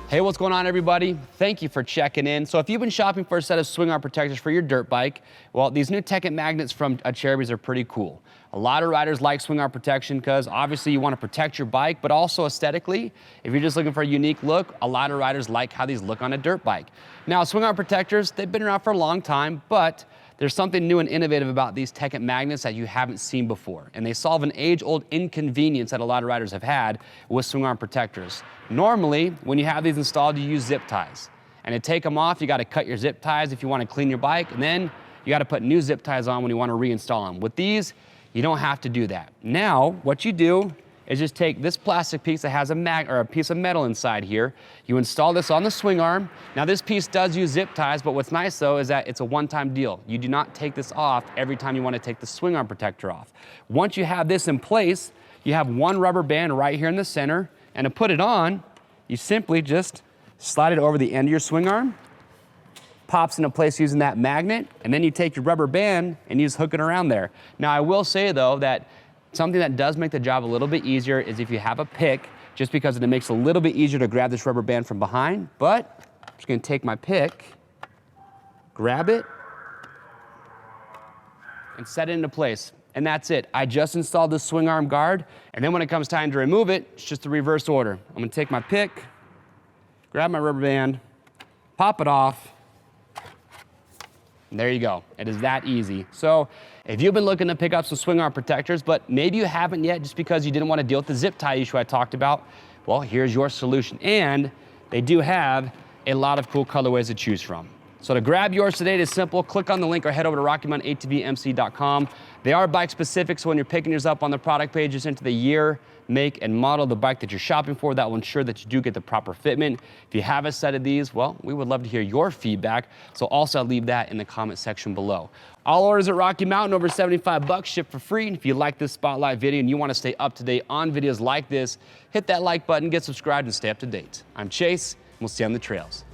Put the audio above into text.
Hey, what's going on, everybody? Thank you for checking in. So if you've been shopping for a set of Swingarm protectors for your dirt bike, well, these new Teketmagnets from Acerbis are pretty cool. A lot of riders like Swingarm protection because obviously you want to protect your bike, but also aesthetically, if you're just looking for a unique look, a lot of riders like how these look on a dirt bike. Now, Swingarm protectors, they've been around for a long time, but there's something new and innovative about these Teketmagnets that you haven't seen before, and they solve an age-old inconvenience that a lot of riders have had with Swingarm protectors. Normally, when you have these installed, you use zip ties, and to take them off, you got to cut your zip ties if you want to clean your bike, and then you got to put new zip ties on when you want to reinstall them. With these, you don't have to do that. Now, what you do is just take this plastic piece that has a piece of metal inside here. You install this on the swing arm. Now this piece does use zip ties, but what's nice though is that it's a one-time deal. You do not take this off every time you want to take the swing arm protector off. Once you have this in place, you have one rubber band right here in the center, and to put it on, you simply just slide it over the end of your swing arm, pops into place using that magnet, and then you take your rubber band and you just hook it around there. Now I will say though that something that does make the job a little bit easier is if you have a pick, just because it makes it a little bit easier to grab this rubber band from behind. But I'm just gonna take my pick, grab it, and set it into place. And that's it. I just installed this swing arm guard, and then when it comes time to remove it, it's just the reverse order. I'm gonna take my pick, grab my rubber band, pop it off, and there you go. It is that easy. So if you've been looking to pick up some swing arm protectors, but maybe you haven't yet just because you didn't want to deal with the zip tie issue I talked about, well, here's your solution. And they do have a lot of cool colorways to choose from. So to grab yours today, it is simple. Click on the link or head over to RockyMountainATVMC.com. They are bike specific, so when you're picking yours up on the product page, just enter the year, make, and model of the bike that you're shopping for. That will ensure that you do get the proper fitment. If you have a set of these, well, we would love to hear your feedback, so also leave that in the comment section below. All orders at Rocky Mountain, over 75 bucks, shipped for free. And if you like this spotlight video and you want to stay up to date on videos like this, hit that like button, get subscribed, and stay up to date. I'm Chase, and we'll see you on the trails.